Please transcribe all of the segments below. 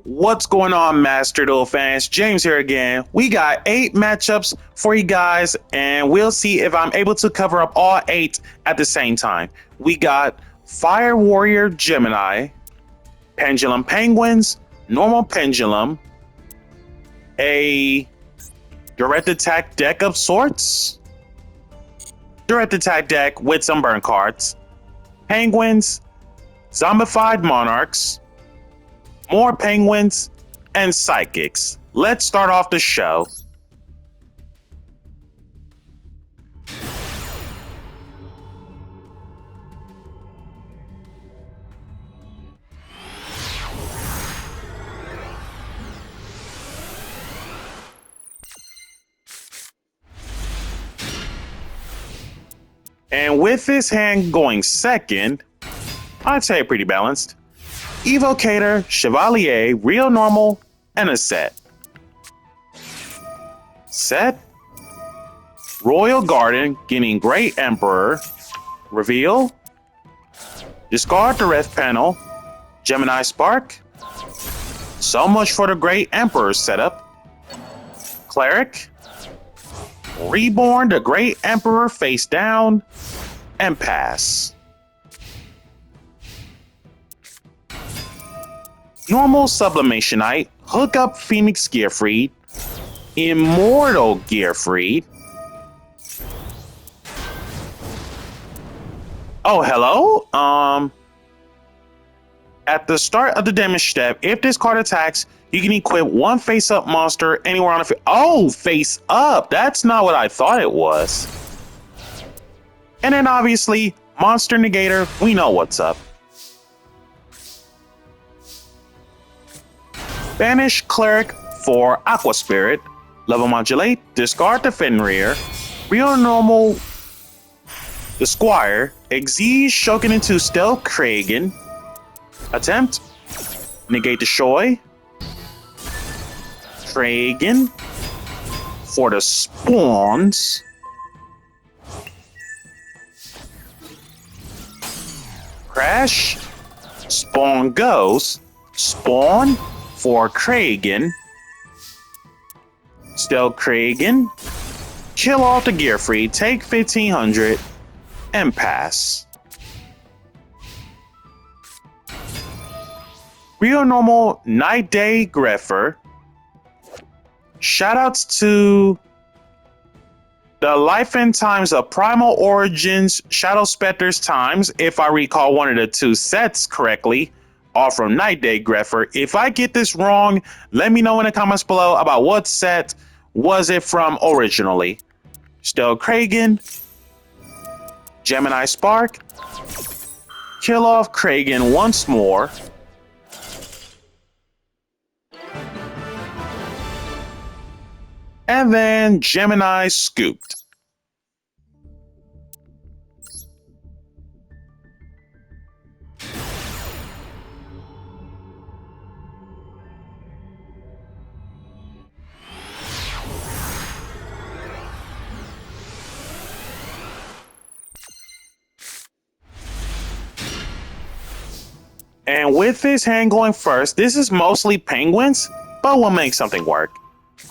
What's going on, Master Duel fans? James here again. We got 8 matchups for you guys, and we'll see if I'm able to cover up all 8 at the same time. We got Fire Warrior Gemini, Pendulum Penguins, Normal Pendulum, a direct attack deck of sorts, direct attack deck with some burn cards, Penguins, Zombified Monarchs, more Penguins, and Psychics. Let's start off the show. And with this hand going second, I'd say pretty balanced. Evocator, Chevalier, Real Normal, and a set. Set. Royal Garden, getting Great Emperor. Reveal. Discard the Ref panel. Gemini Spark. So much for the Great Emperor setup. Cleric. Reborn the Great Emperor face down. And pass. Normal Sublimationite, hook up Phoenix Gearfried, Immortal Gearfried. Oh, hello? At the start of the damage step, if this card attacks, you can equip one face-up monster anywhere on the field. Oh, face up! That's not what I thought it was. And then obviously, Monster Negator, we know what's up. Banish Cleric for Aqua Spirit. Level Modulate. Discard the Fenrir. Real Normal the Squire. Exige Shogun into Stealth Kragen. Attempt. Negate the Shoy. Kragen. For the Spawns. Crash. Spawn goes. Spawn. For Kragen, Stealth Kragen, kill off the Gearfried, take 1500, and pass. Real Normal Night Day Greffer. Shoutouts to the Life and Times of Primal Origins Shadow Specters Times, if I recall one of the 2 sets correctly. All from Night Day Greffer. If I get this wrong, let me know in the comments below about what set was it from originally. Stealth Kragen, Gemini Spark, kill off Kragen once more, and then Gemini Scooped. And with this hand going first, this is mostly Penguins, but we'll make something work.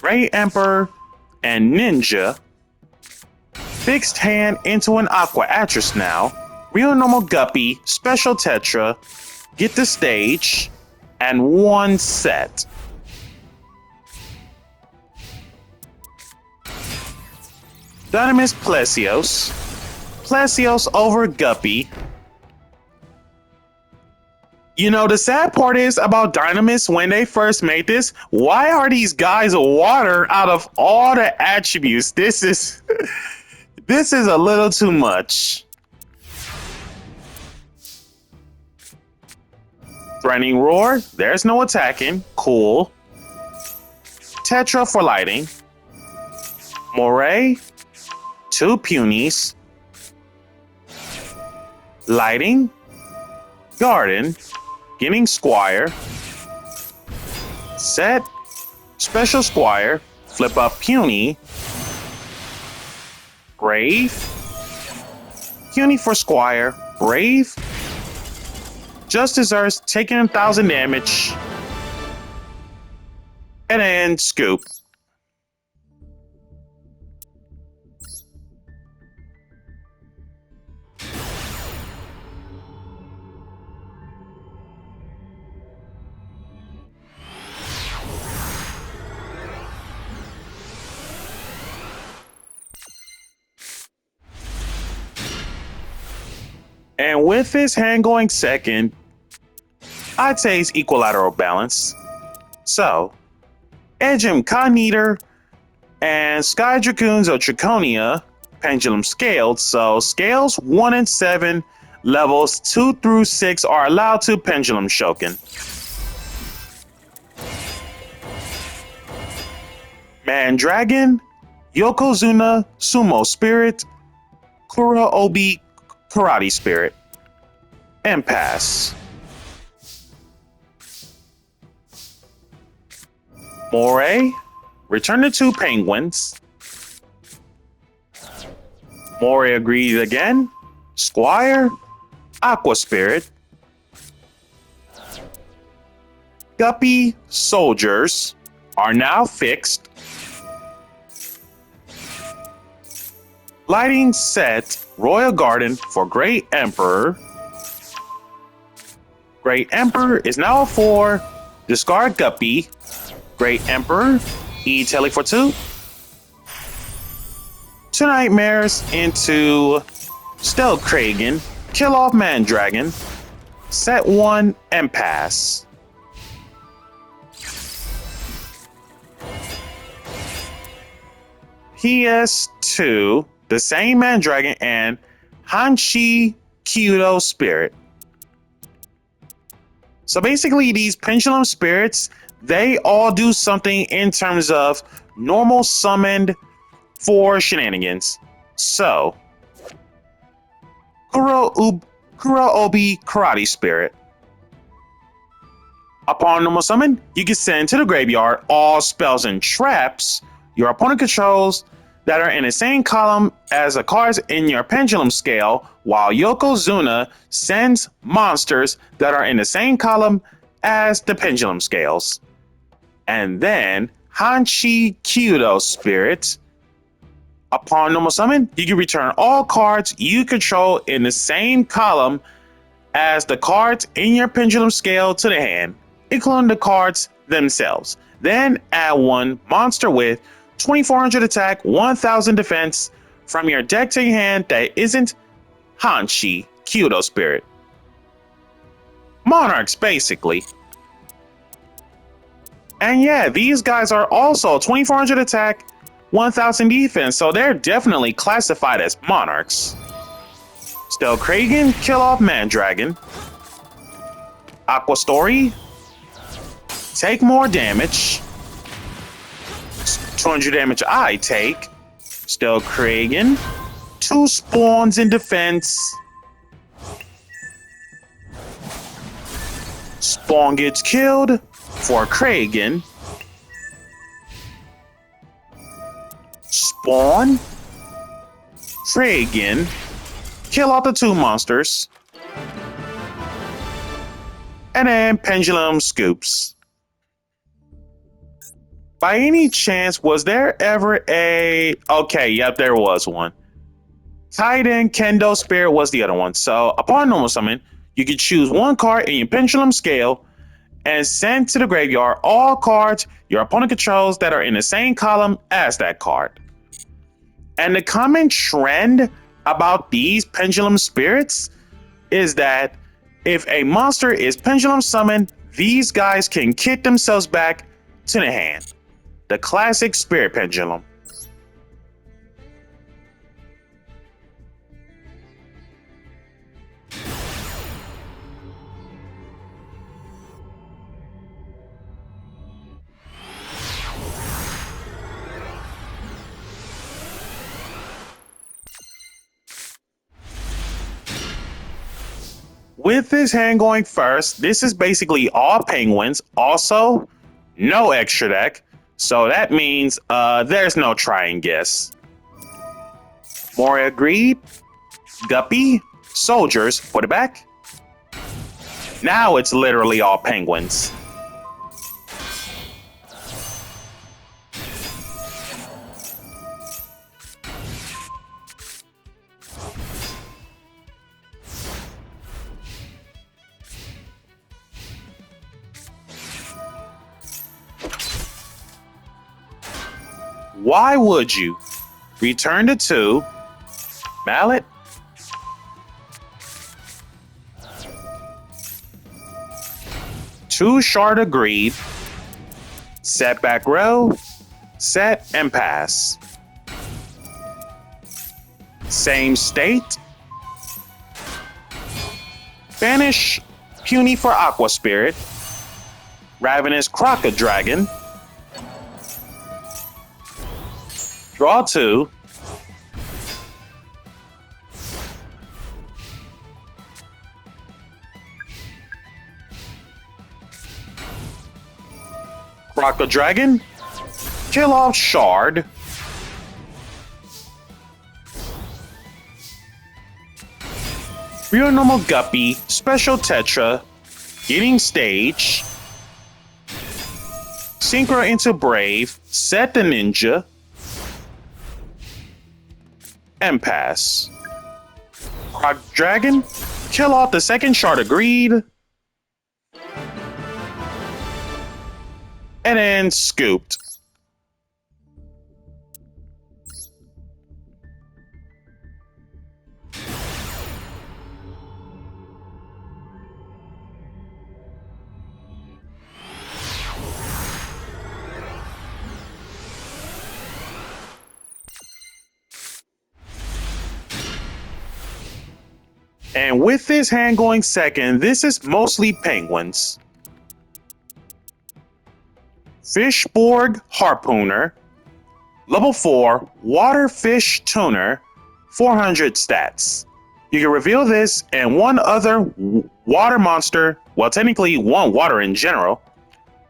Great Emperor and Ninja. Fixed hand into an Aquaactress now. Real Normal Guppy, Special Tetra. Get the stage. And one set. Dynamis Plesios. Plesios over Guppy. You know, the sad part is about Dynamis, when they first made this, why are these guys water out of all the attributes? This is a little too much. Threatening Roar, there's no attacking. Cool. Tetra for lighting. Moray, 2 Punies. Lighting. Garden. Getting Squire. Set. Special Squire. Flip up Puny. Brave. Puny for Squire. Brave. Just deserves taking 1,000 damage. And then scoop. And with his hand going second, I'd say it's equilateral balance. So, Edge him Cotton Eater and Sky Dracoons or Draconia, pendulum scaled. So, scales 1 and 7, levels 2 through 6 are allowed to pendulum shoken. Mandragon, Yokozuna, Sumo Spirit, Kura Obi, Karate Spirit, and pass. Moray, return the 2 penguins. Moray agrees again. Squire, Aqua Spirit, Guppy, Soldiers are now fixed. Lighting set Royal Garden for Great Emperor. Great Emperor is now a 4. Discard Guppy. Great Emperor, E-Telly for 2. 2 Nightmares into Stealth Kragan. Kill off Mandragon. Set 1 and pass. PS2, the same Mandragon and Hanshi Kyudo Spirit. So basically these pendulum spirits, they all do something in terms of normal summoned for shenanigans. So, Kura Obi Karate Spirit. Upon normal summon, you can send to the graveyard all spells and traps your opponent controls that are in the same column as the cards in your pendulum scale, while Yokozuna sends monsters that are in the same column as the pendulum scales. And then Hanshi Kyudo Spirit. Upon normal summon, you can return all cards you control in the same column as the cards in your pendulum scale to the hand, including the cards themselves. Then add 1 monster with 2400 attack, 1000 defense from your deck to your hand that isn't Hanshi Kyudo Spirit. Monarchs, basically. And yeah, these guys are also 2400 attack, 1000 defense, so they're definitely classified as monarchs. Stealth Kragan, kill off Mandragon. Aqua Story, take more damage. 200 damage I take. Stealth Kragan, 2 spawns in defense. Spawn gets killed for Kragan. Spawn, Kragan, kill out the 2 monsters. And then Pendulum Scoops. By any chance, was there ever a... Okay, yep, there was one. Titan Kendo Spirit was the other one. So, upon normal summon, you can choose 1 card in your Pendulum Scale and send to the graveyard all cards your opponent controls that are in the same column as that card. And the common trend about these Pendulum Spirits is that if a monster is Pendulum Summoned, these guys can kick themselves back to the hand. The classic Spirit Pendulum. With this hand going first, this is basically all penguins. Also, no extra deck. So that means there's no try and guess. Mori agreed. Guppy, soldiers, put it back. Now it's literally all penguins. Why would you? Return to 2. Mallet. Two shard agreed. Set back row. Set and pass. Same state. Banish Puny for Aqua Spirit. Ravenous Croca Dragon. Draw 2. Croca Dragon. Kill off Shard. Real Normal Guppy. Special Tetra. Getting Stage. Synchro into Brave. Set the Ninja. And pass. Croc Dragon. Kill off the second Shard agreed. And then scooped. And with this hand going second, this is mostly Penguins. Fishborg Harpooner. Level 4, Water Fish Tuner, 400 stats. You can reveal this and one other water monster, well technically one water in general.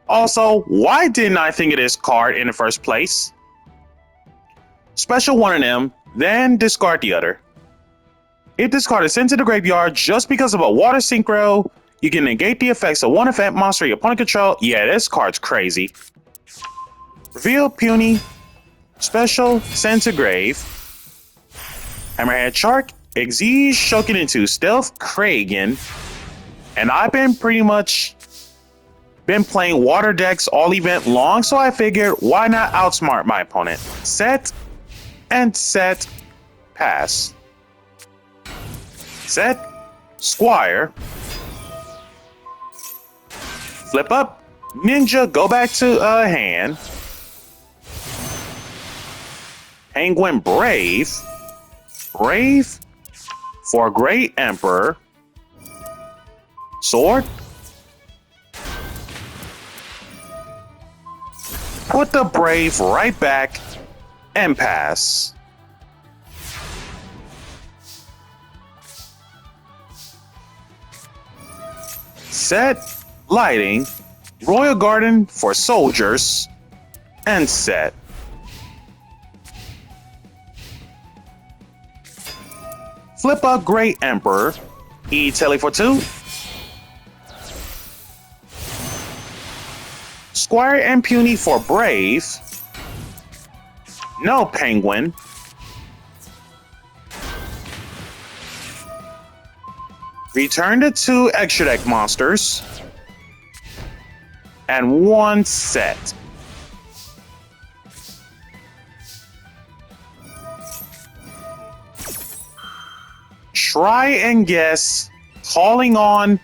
Also, why didn't I think of this card in the first place? Special one of them, then discard the other. If this card is sent to the graveyard just because of a water synchro, you can negate the effects of one event monster your opponent control. Yeah, this card's crazy. Reveal Puny. Special, send to grave. Hammerhead Shark. Exige Shoken into Stealth Kragan. And I've been pretty much playing water decks all event long, so I figured why not outsmart my opponent. Set and set, pass. Set, Squire. Flip up, Ninja, go back to hand. Penguin Brave. Brave for Great Emperor. Sword. Put the Brave right back and pass. Set, Lighting, Royal Garden for soldiers, and set. Flip up Great Emperor, E-Tele for 2. Squire and Puny for Brave. No Penguin. Return to 2 extra deck monsters. And 1 set. Try and guess, calling on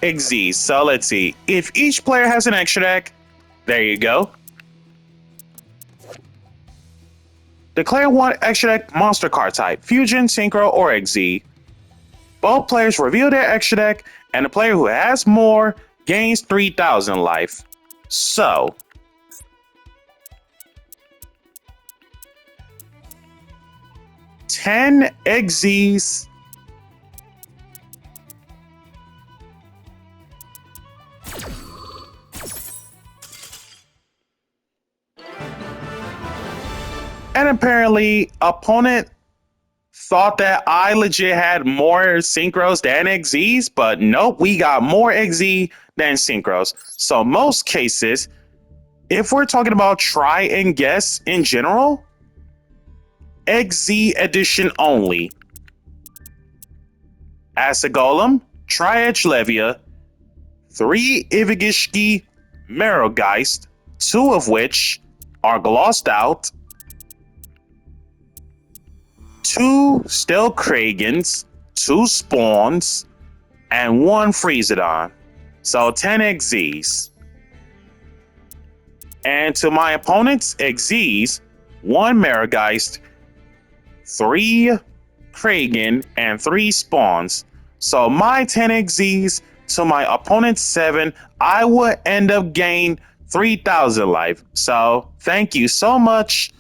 Exige. So let's see. If each player has an extra deck, there you go. Declare 1 extra deck monster card type, Fusion, Synchro, or Exige. Both players reveal their extra deck, and the player who has more gains 3,000 life. So, ten Exiges. And apparently, opponent thought that I legit had more synchros than Exiges, but nope, we got more Exige than synchros. So most cases, if we're talking about try and guess in general, Exige edition only. Acid Golem, Tri-Edge Levia, 3 Ivagishki Marrowgeist, 2 of which are glossed out, 2 Steel Kragans, 2 Spawns, and 1 Freezodon. So 10 XZs. And to my opponent's XZs, 1 Marageist, 3 Kragan, and 3 Spawns. So my 10 XZs to my opponent's 7, I would end up gaining 3,000 life. So thank you so much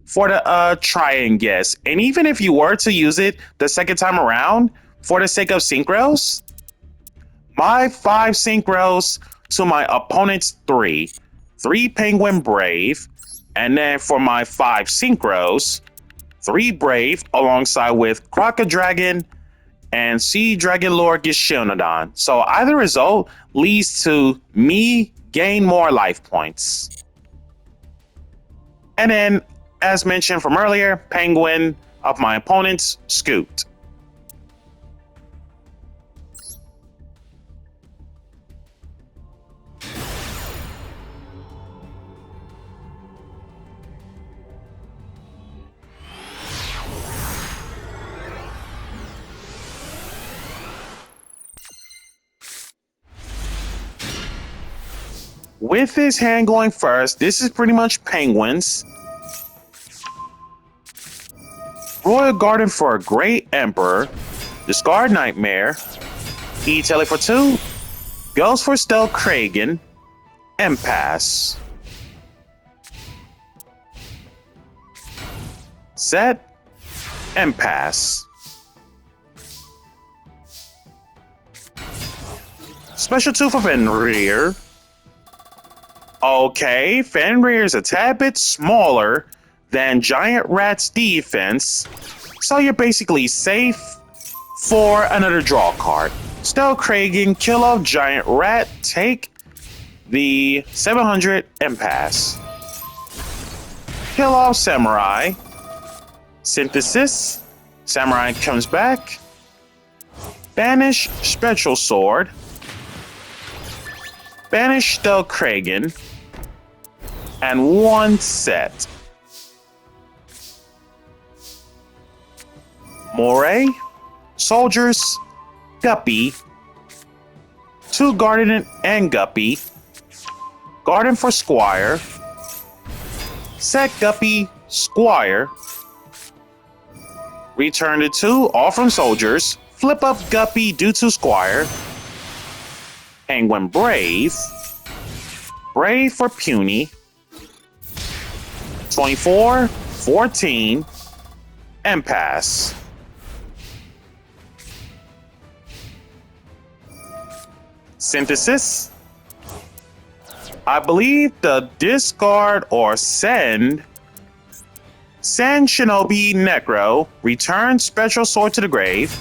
for the try and guess. And even if you were to use it the second time around, for the sake of synchros, my 5 synchros to my opponent's 3 Penguin Brave, and then for my 5 synchros, 3 Brave alongside with Crocodragon and Sea Dragon Lord Gishionodon. So either result leads to me gain more life points. And then, as mentioned from earlier, Penguin of my opponent's Scoot. With his hand going first, this is pretty much Penguins. Royal Garden for a Great Emperor. Discard Nightmare. E-Tele for 2. Goes for Steel Kragan. And pass. Set. And pass. Special 2 for Fenrir. Okay, Fenrir is a tad bit smaller than Giant Rat's defense, so you're basically safe for another draw card. Steel Kragan, kill off Giant Rat, take the 700 and pass. Kill off Samurai. Synthesis. Samurai comes back. Banish Spectral Sword. Banish Steel Kragan. And 1 set. Moray, Soldiers, Guppy, 2 Garden and Guppy, Garden for Squire, set Guppy, Squire, return to 2, all from Soldiers, flip up Guppy due to Squire, Penguin Brave, Brave for Puny, 24, 14, and pass. Synthesis. I believe the discard or send Shinobi Necro, return Spectral Sword to the grave.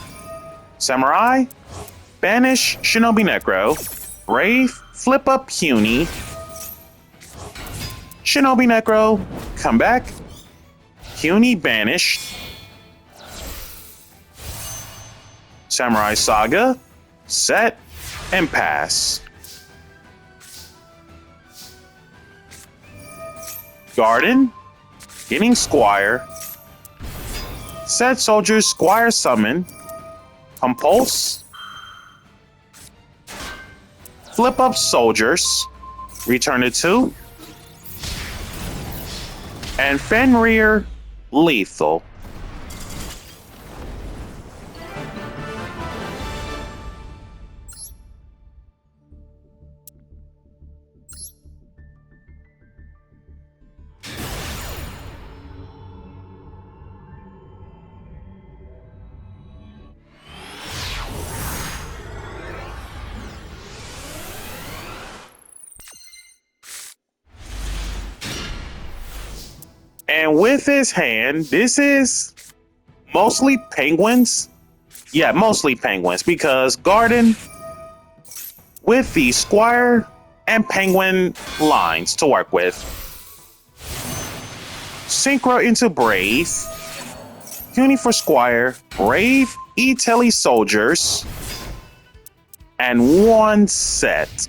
Samurai, banish Shinobi Necro, Brave, flip up Puny. Shinobi Necro, come back. Puny banished. Samurai Saga, set, and pass. Garden, getting Squire. Set Soldiers, Squire summon. Compulse. Flip up Soldiers. Return to 2. And Fenrir lethal. And with his hand, this is mostly Penguins. Yeah, mostly Penguins, because Garden with the Squire and Penguin lines to work with. Synchro into Brave. Puny for Squire. Brave, E-Tele Soldiers. And 1 set.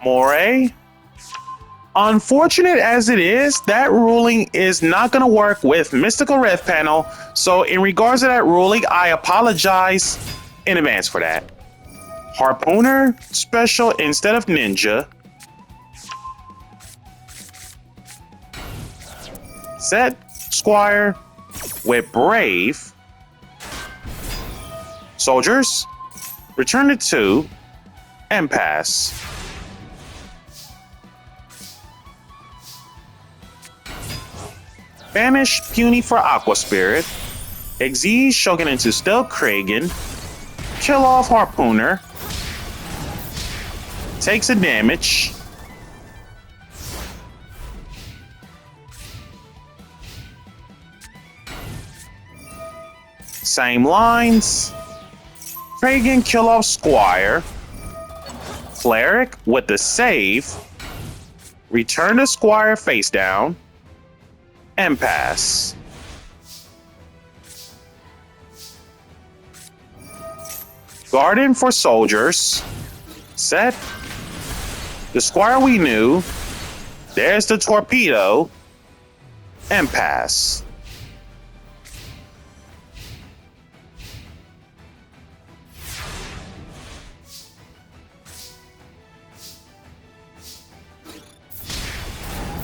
Moray. Unfortunate as it is, that ruling is not going to work with Mystical Red Panel. So in regards to that ruling, I apologize in advance for that. Harpooner special instead of Ninja. Set Squire with Brave. Soldiers, return to 2 and pass. Banish Puny for Aqua Spirit. Exceed Shogun into Stealth Kragan. Kill off Harpooner. Takes a damage. Same lines. Kragan kill off Squire. Cleric with the save. Return the Squire face down. And pass. Garden for soldiers. Set. The Squire we knew. There's the torpedo. And pass.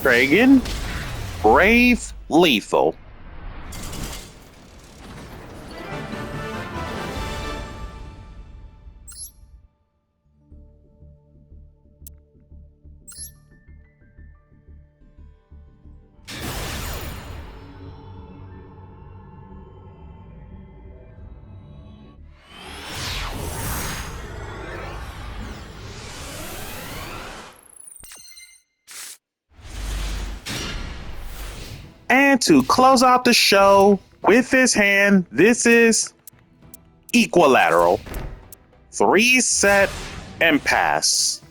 Kragan. Brave, lethal. And to close out the show with this hand, this is Equilateral. 3 set and pass.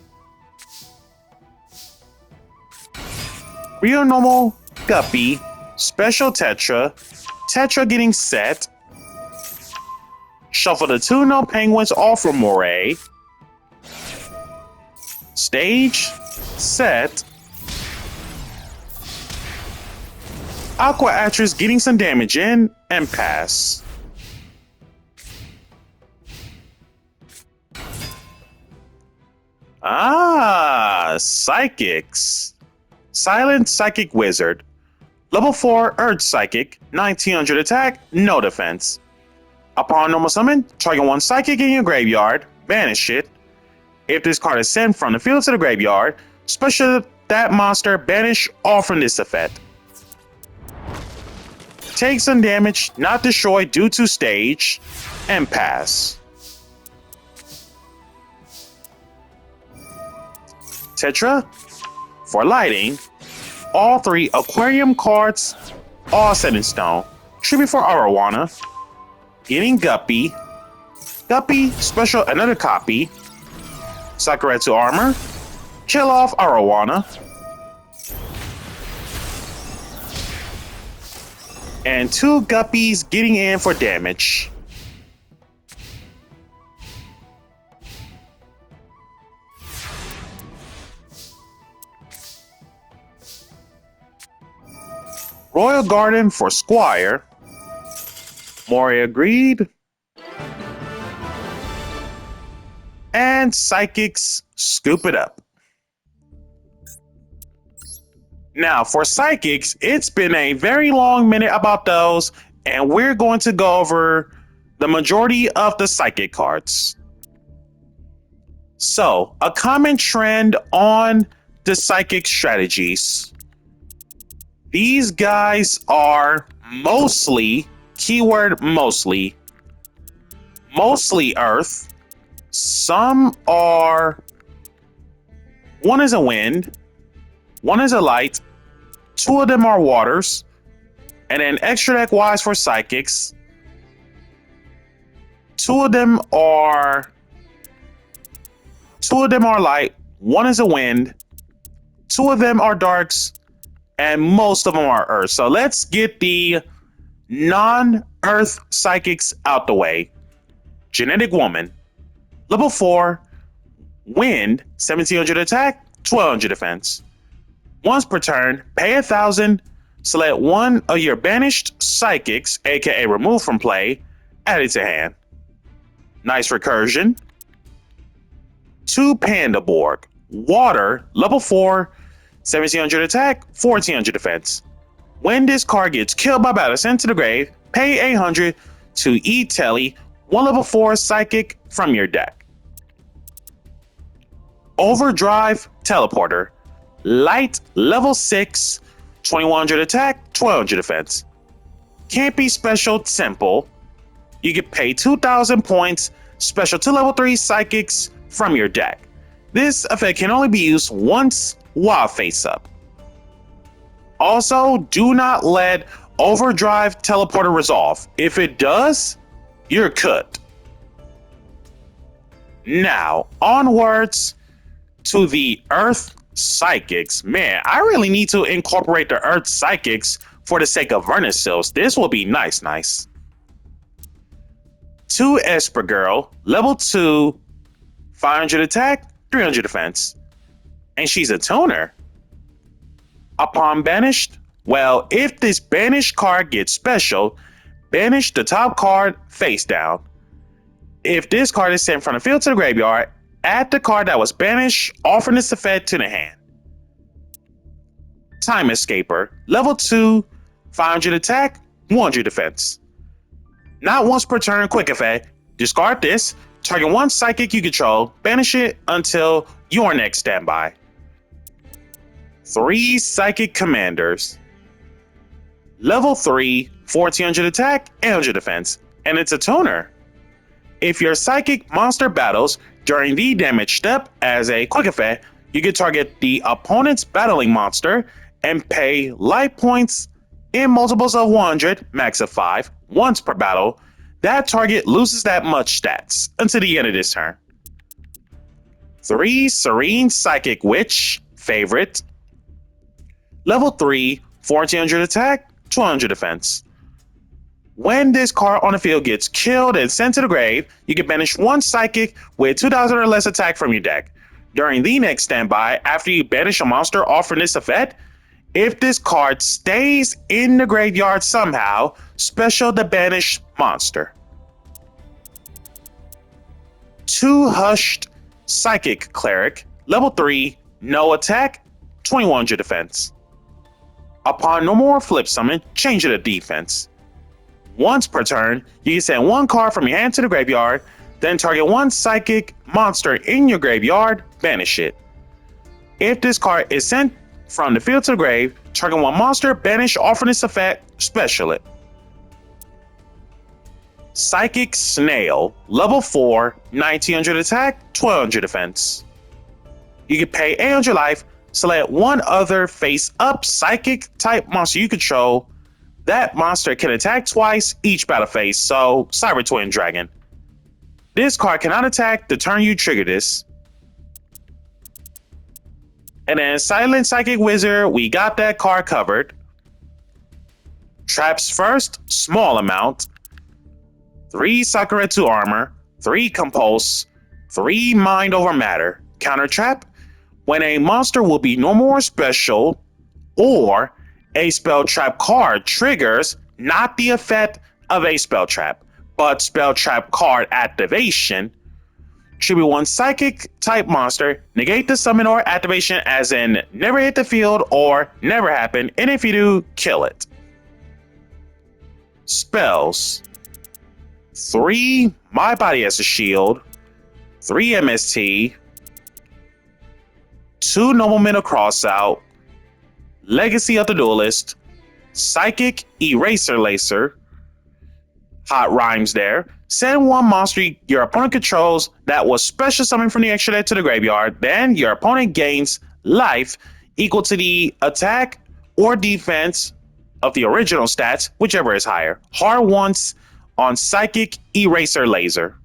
Real Normal Guppy, Special Tetra, Tetra getting set. Shuffle the 2 no Penguins off from Moray. Stage, set. Aquaactress getting some damage in and pass. Psychics. Silent Psychic Wizard. Level 4 Earth Psychic, 1900 attack, no defense. Upon normal summon, target 1 Psychic in your graveyard, banish it. If this card is sent from the field to the graveyard, special that monster banish all from this effect. Take some damage, not destroyed due to stage, and pass. Tetra, for lighting, all 3 Aquarium cards, all set in stone. Tribute for Arowana, getting Guppy. Guppy, special another copy. Sakuretsu Armor, kill off Arowana. And 2 Guppies getting in for damage. Royal Garden for Squire. Mori agreed. And Psychics scoop it up. Now, for Psychics, it's been a very long minute about those, and we're going to go over the majority of the Psychic cards. So, a common trend on the Psychic strategies. These guys are mostly, keyword mostly Earth. Some are, one is a wind, one is a light, 2 of them are waters, and then extra deck wise for Psychics, 2 of them are light, 1 is a wind, 2 of them are darks, and most of them are earth. So let's get the non-earth Psychics out the way. Genetic Woman, level 4, wind, 1700 attack, 1200 defense. Once per turn, pay 1,000, select one of your banished psychics, aka removed from play, add it to hand. Nice recursion. 2 Panda Borg. Water, level 4, 1700 attack, 1400 defense. When this card gets killed by battle, sent to the grave, pay 800 to E-Telly, 1 level 4 psychic from your deck. Overdrive Teleporter. Light, level 6, 2100 attack, 1200 defense. Can't be special, simple. You get paid 2,000 points, special to level 3 psychics from your deck. This effect can only be used once while face up. Also, do not let Overdrive Teleporter resolve. If it does, you're cooked. Now, onwards to the Earth Psychics. Man, I really need to incorporate the Earth Psychics for the sake of Vernisils. This will be nice. 2 Esper Girl, level 2, 500 attack, 300 defense. And she's a tuner. Upon banished, well, if this banished card gets special, banish the top card face down. If this card is sent from the field to the graveyard, add the card that was banished, offering this effect to the hand. Time Escaper, level 2, 500 attack, 100 defense. Not once per turn, quick effect. Discard this, target one psychic you control, banish it until your next standby. 3 Psychic Commanders. Level 3, 1400 attack, 800 defense, and it's a tuner. If your psychic monster battles during the damage step as a quick effect, you can target the opponent's battling monster and pay life points in multiples of 100, max of 5, once per battle. That target loses that much stats until the end of this turn. 3 Serene Psychic Witch, favorite. Level 3, 1400 attack, 1200 defense. When this card on the field gets killed and sent to the grave, you can banish one psychic with 2,000 or less attack from your deck. During the next standby, after you banish a monster offering this effect, if this card stays in the graveyard somehow, special the banished monster. 2 Hushed Psychic Cleric, level 3, no attack, 2100 defense. Upon no more flip summon, change it to defense. Once per turn, you can send one card from your hand to the graveyard, then target one psychic monster in your graveyard, banish it. If this card is sent from the field to the grave, target one monster, banish, offering this effect, special it. Psychic Snail, level 4, 1900 attack, 1200 defense. You can pay 800 life, select one other face-up psychic type monster you control. That monster can attack twice each battle phase, so Cyber Twin Dragon. This card cannot attack the turn you trigger this. And then Silent Psychic Wizard, we got that card covered. Traps first, small amount. 3 Sakuretsu Armor, 3 Compulse, 3 Mind Over Matter. Counter trap, when a monster will be normal or special, or a spell trap card triggers not the effect of a spell trap, but spell trap card activation, tribute one psychic type monster, negate the summon or activation as in never hit the field or never happened, and if you do, kill it. Spells. 3 My Body as a Shield, 3 MST, 2 Noblemen of Crossout, Legacy of the Duelist, Psychic Eraser Lacer, hot rhymes there. Send one monster your opponent controls that was special summoned from the extra deck to the graveyard, then your opponent gains life equal to the attack or defense of the original stats, whichever is higher. Hard once on Psychic Eraser Laser.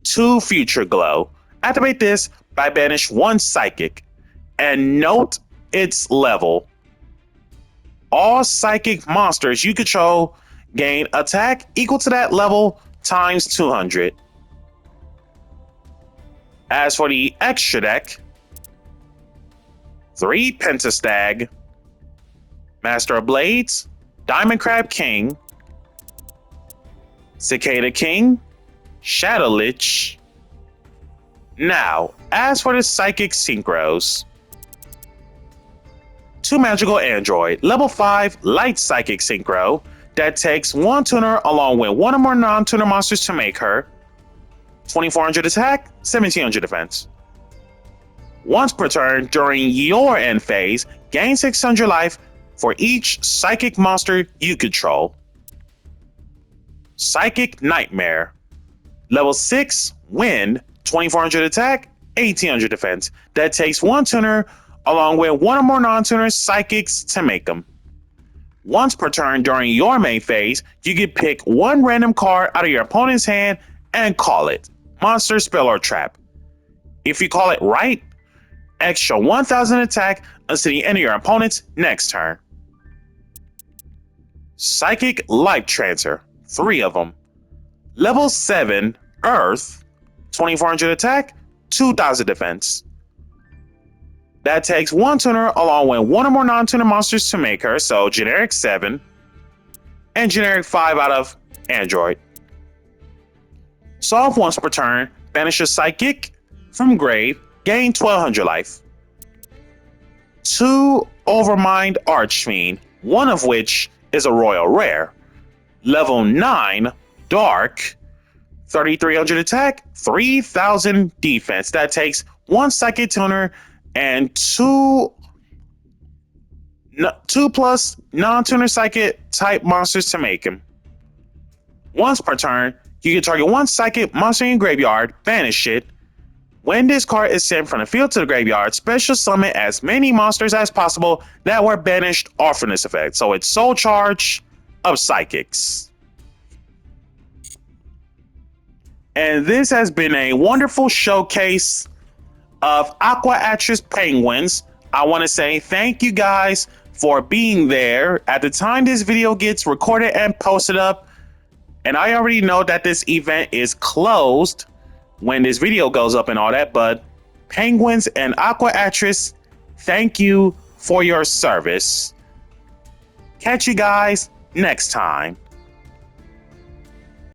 2 Future Glow. Activate this by banish one psychic, and note its level. All psychic monsters you control gain attack equal to that level times 200. As for the extra deck, 3 Pentastag, Master of Blades, Diamond Crab King, Cicada King, Shadow Lich. Now, as for the Psychic Synchros, 2 Magical Android, level 5 Light Psychic Synchro that takes 1 tuner along with 1 or more non-tuner monsters to make her, 2400 attack, 1700 defense. Once per turn during your end phase, gain 600 life for each psychic monster you control. Psychic Nightmare, level 6 Wind, 2400 attack, 1800 defense. That takes 1 tuner along with 1 or more non-tuner psychics to make them. Once per turn during your main phase, you can pick 1 random card out of your opponent's hand and call it monster, spell, or trap. If you call it right, extra 1000 attack until the end of your opponent's next turn. Psychic Life Transfer, 3 of them. Level 7 Earth, 2400 attack, 2000 defense. That takes 1 tuner along with 1 or more non-tuner monsters to make her, so generic 7 and generic 5 out of Android. Solve once per turn, banish a psychic from grave, gain 1200 life. 2 Overmind Archfiend, one of which is a royal rare. Level 9 Dark, 3300 attack, 3000 defense. That takes 1 psychic tuner and 2 plus non-tuner psychic type monsters to make him. Once per turn, you can target 1 psychic monster in your graveyard, banish it. When this card is sent from the field to the graveyard, special summon as many monsters as possible that were banished off from this effect. So it's Soul Charge of Psychics. And this has been a wonderful showcase of Aquaactress Penguins. I want to say thank you guys for being there at the time this video gets recorded and posted up. And I already know that this event is closed when this video goes up and all that, but Penguins and Aquaactress, thank you for your service. Catch you guys next time.